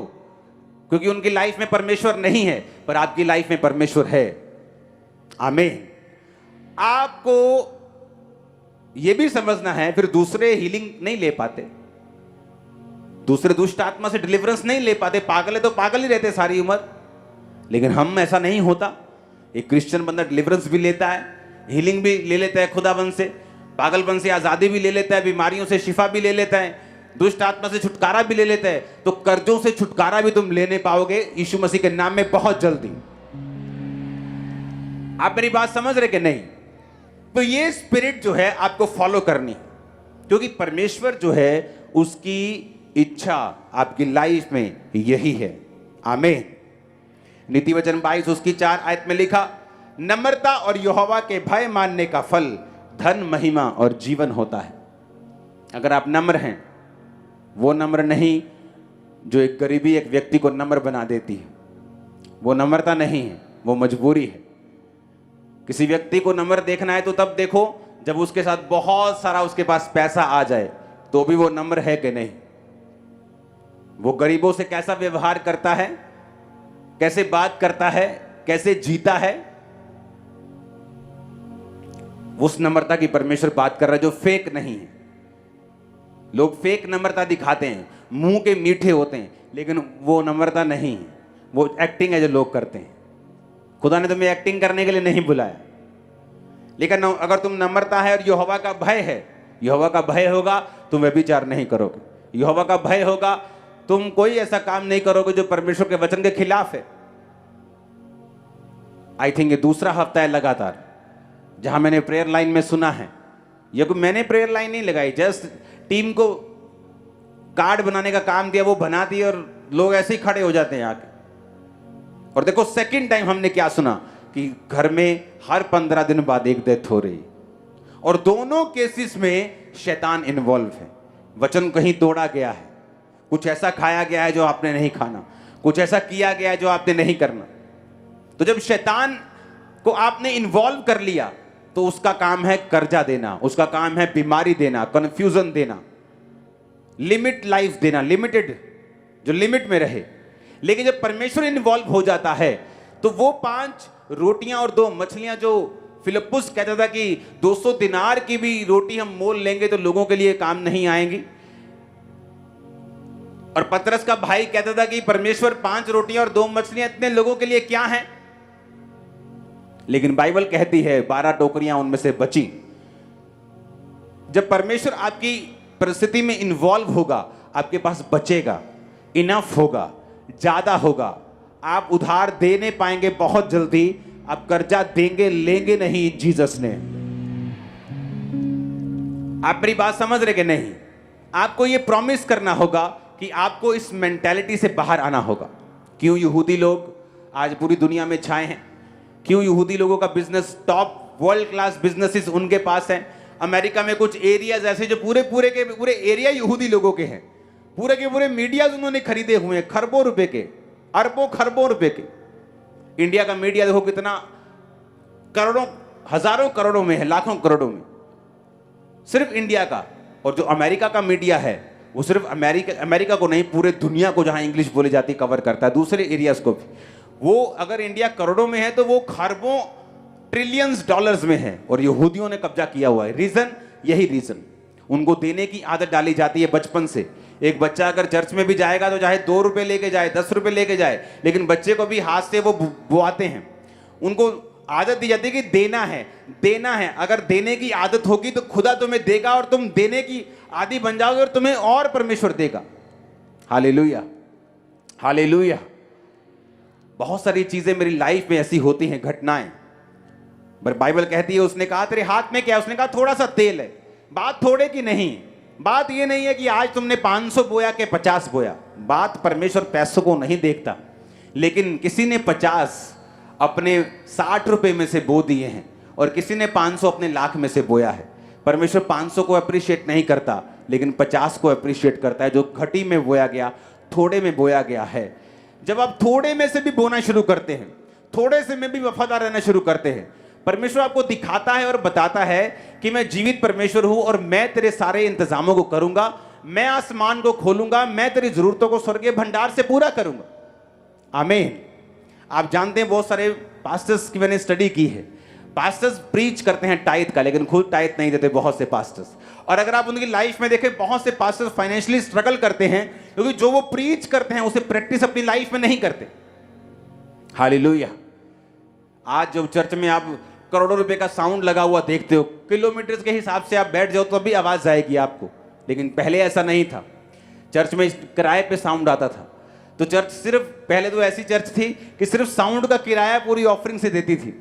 क्योंकि उनकी लाइफ में परमेश्वर नहीं है, पर आपकी लाइफ में परमेश्वर है। आमीन। आपको यह भी समझना है, फिर दूसरे हीलिंग नहीं ले पाते, दूसरे दुष्ट आत्मा से डिलीवरेंस नहीं ले पाते। पागल है तो पागल ही रहते सारी उम्र, लेकिन हम ऐसा नहीं होता। एक क्रिश्चियन बंदा डिलीवरेंस भी लेता है, हीलिंग भी ले लेता है, खुदाबंद से, पागलपन से आजादी भी ले लेता है, बीमारियों से शिफा भी ले लेता है, दुष्ट आत्मा से छुटकारा भी ले लेता है। तो कर्जों से छुटकारा भी तुम लेने पाओगे यीशु मसीह के नाम में बहुत जल्दी। आप मेरी बात समझ रहे कि नहीं? तो ये स्पिरिट जो है आपको फॉलो करनी, क्योंकि परमेश्वर जो है उसकी इच्छा आपकी लाइफ में यही है। आमीन। नीति वचन 22 उसकी 4 आयत में लिखा, नम्रता और यहोवा के भय मानने का फल धन, महिमा और जीवन होता है। अगर आप नम्र हैं, वो नम्र नहीं जो एक गरीबी एक व्यक्ति को नम्र बना देती है, वो नम्रता नहीं है, वो मजबूरी है। किसी व्यक्ति को नम्र देखना है तो तब देखो जब उसके साथ बहुत सारा उसके पास पैसा आ जाए, तो भी वो नम्र है कि नहीं। वो गरीबों से कैसा व्यवहार करता है, कैसे बात करता है, कैसे जीता है, उस नम्रता की परमेश्वर बात कर रहा है जो फेक नहीं है। लोग फेक नम्रता दिखाते हैं, मुंह के मीठे होते हैं, लेकिन वो नम्रता नहीं है, वो एक्टिंग है जो लोग करते हैं। खुदा ने तुम्हें एक्टिंग करने के लिए नहीं बुलाया, लेकिन अगर तुम नम्रता है और यहोवा का भय है, यहोवा का भय होगा तुम व्यभिचार नहीं करोगे, यहोवा का भय होगा तुम कोई ऐसा काम नहीं करोगे जो परमेश्वर के वचन के खिलाफ है। आई थिंक ये दूसरा हफ्ता है लगातार जहां मैंने प्रेयर लाइन में सुना है। ये कोई मैंने प्रेयर लाइन नहीं लगाई, जस्ट टीम को कार्ड बनाने का काम दिया, वो बना दिए और लोग ऐसे ही खड़े हो जाते हैं आके। और देखो सेकंड टाइम हमने क्या सुना कि घर में हर 15 दिन बाद एक डेथ हो रही, और दोनों केसेस में शैतान इन्वॉल्व है। वचन कहीं तोड़ा गया है, कुछ ऐसा खाया गया है जो आपने नहीं खाना, कुछ ऐसा किया गया है जो आपने नहीं करना। तो जब शैतान को आपने इन्वॉल्व कर लिया तो उसका काम है कर्जा देना, उसका काम है बीमारी देना, कंफ्यूजन देना, लिमिट लाइफ देना, लिमिटेड, जो लिमिट में रहे। लेकिन जब परमेश्वर इन्वॉल्व हो जाता है तो वो 5 रोटियां और 2 मछलियां जो फिलिप्पुस कहता था कि 200 दिनार की भी रोटी हम मोल लेंगे तो लोगों के लिए काम नहीं आएंगी, और पतरस का भाई कहता था कि परमेश्वर 5 रोटियां और 2 मछलियां इतने लोगों के लिए क्या हैं। लेकिन बाइबल कहती है 12 टोकरियां उनमें से बची। जब परमेश्वर आपकी परिस्थिति में इन्वॉल्व होगा, आपके पास बचेगा, इनफ होगा, ज्यादा होगा, आप उधार देने पाएंगे बहुत जल्दी, आप कर्जा देंगे लेंगे नहीं जीसस ने। आप मेरी बात समझ रहे कि नहीं? आपको यह प्रॉमिस करना होगा कि आपको इस मेंटालिटी से बाहर आना होगा। क्यों यहूदी लोग आज पूरी दुनिया में छाए हैं? क्यों यहूदी लोगों का business top world class businesses उनके पास है? अमेरिका में कुछ एरियाज ऐसे जो पूरे के पूरे एरिया यहूदी लोगों के हैं, पूरे के पूरे मीडिया उन्होंने खरीदे हुए हैं, खरबों रुपए के, अरबों खरबों रुपए के। इंडिया का मीडिया देखो कितना करोड़ों, हजारों करोड़ों में है, लाखों करोड़ों में सिर्फ इंडिया का। और जो अमेरिका का मीडिया है वो सिर्फ अमेरिका को नहीं, पूरे दुनिया को जहां इंग्लिश बोली जाती कवर करता है, दूसरे एरियाज को भी। वो अगर इंडिया करोड़ों में है तो वो खरबों ट्रिलियंस डॉलर्स में है, और यहूदियों ने कब्जा किया हुआ है। रीजन यही रीजन, उनको देने की आदत डाली जाती है बचपन से। एक बच्चा अगर चर्च में भी जाएगा तो चाहे 2 रुपए लेके जाए, 10 रुपए लेके जाए, लेकिन बच्चे को भी हाथ से वो बुआते हैं। उनको आदत दी जाती है कि देना है, देना है। अगर देने की आदत होगी तो खुदा तुम्हें देगा, और तुम देने की आदि बन जाओगे और तुम्हें और परमेश्वर देगा। Hallelujah, hallelujah. बहुत सारी चीजें मेरी लाइफ में ऐसी होती हैं, घटनाएं, पर बाइबल कहती है, उसने कहा तेरे हाथ में क्या है? उसने कहा थोड़ा सा तेल है। बात थोड़े की नहीं, बात ये नहीं है कि आज तुमने 500 बोया के 50 बोया। बात परमेश्वर पैसों को नहीं देखता, लेकिन किसी ने 50 अपने 60 रुपए में से बो दिए हैं, और किसी ने 500 अपने लाख में से बोया है। परमेश्वर 500 को अप्रिशिएट नहीं करता, लेकिन 50 को अप्रिशिएट करता है जो घटी में बोया गया, थोड़े में बोया गया है। जब आप थोड़े में से भी बोना शुरू करते हैं, थोड़े से में भी वफादार रहना शुरू करते हैं, परमेश्वर आपको दिखाता है और बताता है कि मैं जीवित परमेश्वर हूं और मैं तेरे सारे इंतजामों को करूंगा, मैं आसमान को खोलूंगा, मैं तेरी जरूरतों को स्वर्गीय भंडार से पूरा करूंगा। आमीन। आप जानते हैं बहुत सारे पास्टर्स की मैंने स्टडी की है, पास्टर्स प्रीच करते हैं टाइथ का, लेकिन खुद टाइथ नहीं देते बहुत से पास्टर्स। और अगर आप उनकी लाइफ में देखें, बहुत से पास्टर्स फाइनेंशियली स्ट्रगल करते हैं क्योंकि जो वो प्रीच करते हैं उसे प्रैक्टिस अपनी लाइफ में नहीं करते। हालेलुया। आज जब चर्च में आप करोड़ों रुपए का साउंड लगा हुआ देखते हो, किलोमीटर के हिसाब से आप बैठ जाओ तो भी आवाज आएगी आपको, लेकिन पहले ऐसा नहीं था। चर्च में किराए पे साउंड आता था, तो चर्च सिर्फ, पहले तो ऐसी चर्च थी कि सिर्फ साउंड का किराया पूरी ऑफरिंग से देती थी।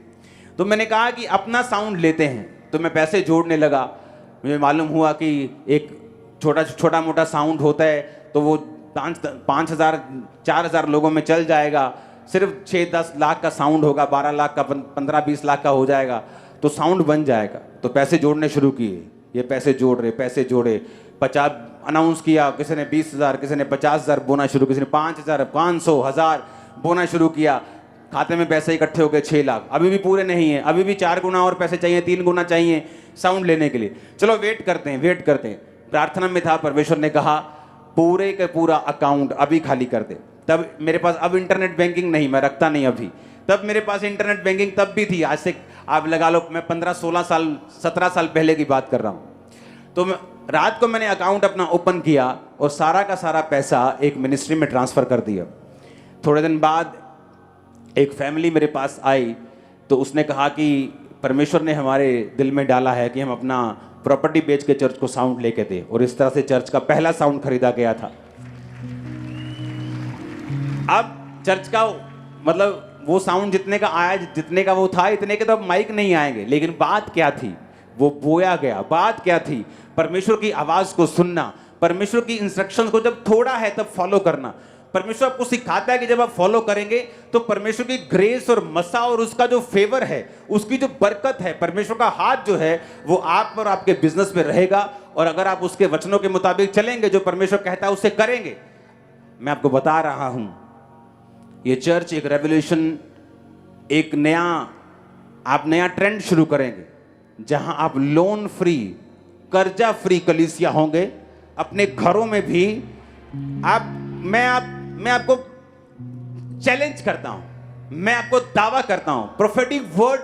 तो मैंने कहा कि अपना साउंड लेते हैं, तो मैं पैसे जोड़ने लगा। मुझे मालूम हुआ कि एक छोटा मोटा साउंड होता है तो वो 5,000 4,000 लोगों में चल जाएगा। सिर्फ 6-10 लाख का साउंड होगा, 12 लाख का, 15-20 लाख का हो जाएगा, तो साउंड बन जाएगा। तो पैसे जोड़ने शुरू किए, ये पैसे जोड़े 50 अनाउंस किया, किसी ने 20,000, किसी ने 50,000 बोना शुरू, किसी ने 5,000, 500, 1,000 बोना शुरू किया। खाते में पैसे इकट्ठे हो गए 6 लाख। अभी भी पूरे नहीं है, अभी भी 4 गुना और पैसे चाहिए, 3 गुना चाहिए साउंड लेने के लिए। चलो वेट करते हैं। प्रार्थना में था, परमेश्वर ने कहा पूरे का पूरा अकाउंट अभी खाली कर दे। तब मेरे पास, अब इंटरनेट बैंकिंग नहीं, मैं रखता नहीं अभी, तब मेरे पास इंटरनेट बैंकिंग तब भी थी। आज से आप लगा लो, मैं 15-16 साल 17 साल पहले की बात कर रहा हूँ। तो रात को मैंने अकाउंट अपना ओपन किया और सारा का सारा पैसा एक मिनिस्ट्री में ट्रांसफ़र कर दिया। थोड़े दिन बाद एक फैमिली मेरे पास आई, तो उसने कहा कि परमेश्वर ने हमारे दिल में डाला है कि हम अपना प्रॉपर्टी बेच के चर्च को साउंड लेके दे, और इस तरह से चर्च का पहला साउंड खरीदा गया था। अब चर्च का मतलब वो साउंड जितने का आया, जितने का वो था, इतने के तो अब माइक नहीं आएंगे, लेकिन बात क्या थी, वो बोया गया। बात क्या थी, परमेश्वर की आवाज को सुनना, परमेश्वर की इंस्ट्रक्शंस को जब थोड़ा है तब फॉलो करना। परमेश्वर आपको सिखाता है कि जब आप फॉलो करेंगे तो परमेश्वर की ग्रेस और मसा और उसका जो फेवर है, उसकी जो बरकत है, परमेश्वर का हाथ जो है वो आप और आपके बिजनेस में रहेगा। और अगर आप उसके वचनों के मुताबिक चलेंगे, जो परमेश्वर कहता है उसे करेंगे। मैं आपको बता रहा हूं, ये चर्च एक रेवोल्यूशन, एक नया ट्रेंड शुरू करेंगे, जहां आप लोन फ्री, कर्जा फ्री कलीसिया होंगे। अपने घरों में भी मैं आपको चैलेंज करता हूं, मैं आपको दावा करता हूं, prophetic word,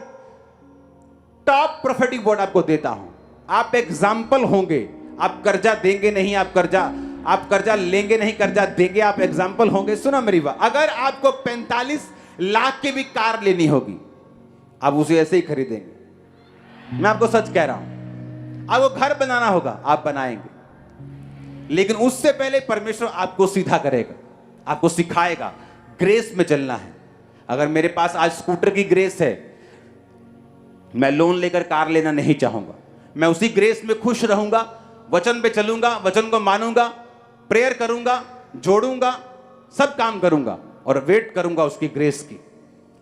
top prophetic word आपको देता हूं। आप एग्जाम्पल होंगे। आप कर्जा देंगे नहीं, आप कर्जा लेंगे नहीं, कर्जा देंगे, आप एग्जाम्पल होंगे। सुनो मेरी बात, अगर आपको 45 लाख की भी कार लेनी होगी, आप उसे ऐसे ही खरीदेंगे। मैं आपको सच कह रहा हूं। आपको घर बनाना होगा, आप बनाएंगे, लेकिन उससे पहले परमेश्वर आपको सीधा करेगा, आपको सिखाएगा। ग्रेस में चलना है। अगर मेरे पास आज स्कूटर की ग्रेस है, मैं लोन लेकर कार लेना नहीं चाहूंगा। मैं उसी ग्रेस में खुश रहूंगा, वचन पे चलूंगा, वचन को मानूंगा, प्रेयर करूंगा, जोड़ूंगा, सब काम करूंगा और वेट करूंगा उसकी ग्रेस की।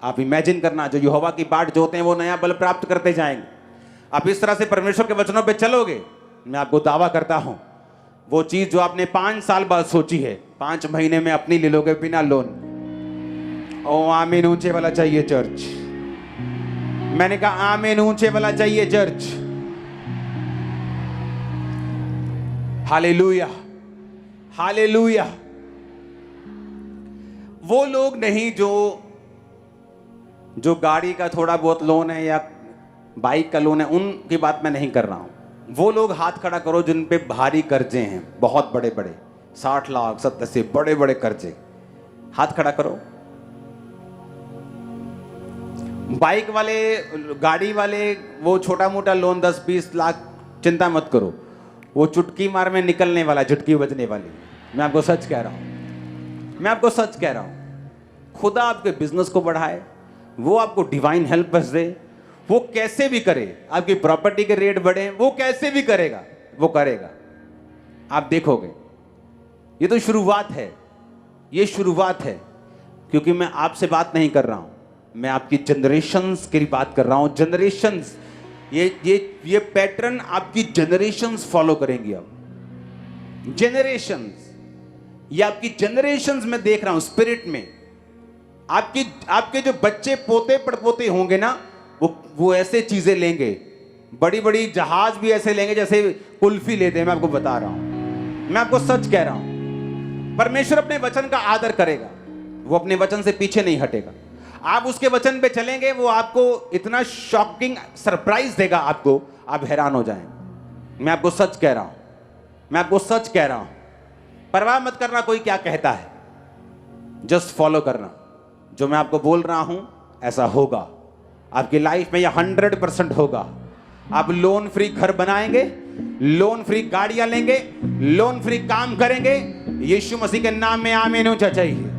आप इमेजिन करना, जो यहोवा की बाट जोते हैं वो नया बल प्राप्त करते जाएंगे। आप इस तरह से परमेश्वर के वचनों पे चलोगे, मैं आपको दावा करता हूं, वो चीज जो आपने 5 साल बाद सोची है, 5 महीने में अपनी ले लोगे बिना लोन। ओ आमीन ऊंचे वाला चाहिए चर्च। मैंने कहा आमीन ऊंचे वाला चाहिए चर्च। Hallelujah, hallelujah. वो लोग नहीं जो गाड़ी का थोड़ा बहुत लोन है या बाइक का लोन है, उनकी बात मैं नहीं कर रहा हूं। वो लोग हाथ खड़ा करो जिन पे भारी कर्जे हैं, बहुत बड़े बड़े, 60 लाख 70 से बड़े बड़े कर्जे, हाथ खड़ा करो। बाइक वाले, गाड़ी वाले, वो छोटा मोटा लोन 10-20 लाख, चिंता मत करो, वो चुटकी मार में निकलने वाला, झुटकी बजने वाली। मैं आपको सच कह रहा हूं, मैं आपको सच कह रहा हूं। खुदा आपके बिजनेस को बढ़ाए, वो आपको डिवाइन हेल्प दे, वो कैसे भी करे, आपकी प्रॉपर्टी के रेट बढ़े, वो कैसे भी करेगा, वो करेगा। आप देखोगे। ये तो शुरुआत है, ये शुरुआत है। क्योंकि मैं आपसे बात नहीं कर रहा हूं, मैं आपकी जनरेशंस की बात कर रहा हूं। जनरेशंस, ये पैटर्न आपकी जनरेशंस फॉलो करेंगी। अब जनरेशंस, ये आपकी जनरेशंस में देख रहा हूं स्पिरिट में। आपके जो बच्चे पोते पड़पोते होंगे ना, वो ऐसे चीजें लेंगे, बड़ी बड़ी जहाज भी ऐसे लेंगे जैसे कुल्फी लेते हैं। मैं आपको बता रहा हूं, मैं आपको सच कह रहा हूं। परमेश्वर अपने वचन का आदर करेगा, वो अपने वचन से पीछे नहीं हटेगा। आप उसके वचन पे चलेंगे, वो आपको इतना शॉकिंग सरप्राइज देगा आपको, आप हैरान हो जाएंगे। मैं आपको सच कह रहा हूं, मैं आपको सच कह रहा हूं। परवाह मत करना कोई क्या कहता है, जस्ट फॉलो करना। जो मैं आपको बोल रहा हूं ऐसा होगा आपकी लाइफ में, यह 100% होगा। आप लोन फ्री घर बनाएंगे, लोन फ्री गाड़ियां लेंगे, लोन फ्री काम करेंगे। यीशु मसीह के नाम में आमीन होना चाहिए।